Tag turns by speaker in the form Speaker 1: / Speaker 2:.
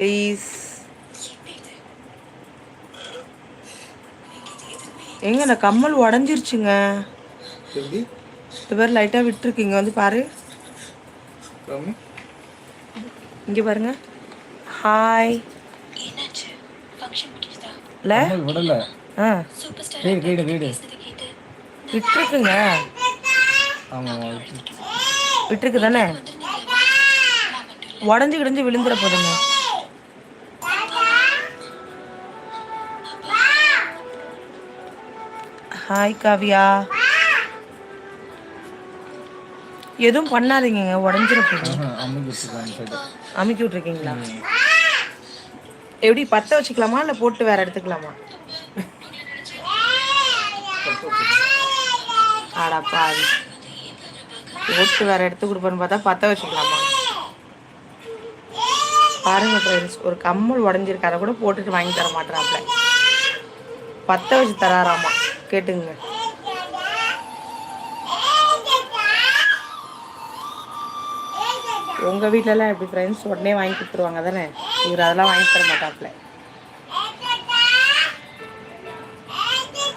Speaker 1: Please. எங்க இந்த கம்மல் உடஞ்சிருச்சுங்க. இது பேர் லைட்டாக விட்டுருக்கீங்க வந்து பாரு. இங்கே பாருங்க. ஹாய் விட்டுருக்குங்க. விட்டுருக்கு தானே, உடஞ்சி கிடஞ்சி விழுந்துட போதுங்க. ஹாய் காவியா. எதுவும் பண்ணாதீங்க, உடஞ்சிட போதும். அமுக்கி விட்ருக்கீங்களா? எப்படி பற்ற வச்சுக்கலாமா இல்லை போட்டு வேற எடுத்துக்கலாமா? ஆடாப்பா, போட்டு வேற எடுத்து கொடுப்பேன்னு பார்த்தா பற்ற வச்சுக்கலாமா? பாருங்க ஃப்ரெண்ட்ஸ், ஒரு கம்மல் உடஞ்சிருக்கு, அதை கூட போட்டுட்டு வாங்கி தர மாட்டேறாப்ல, பற்ற வச்சு தராராமா. கேட்டுங்க. உங்கள் வீட்டிலலாம் எப்படி ஃப்ரெண்ட்ஸ் உடனே வாங்கி கொடுத்துருவாங்க தானே? இவர் அதெல்லாம் வாங்கி தர மாட்டாப்ல.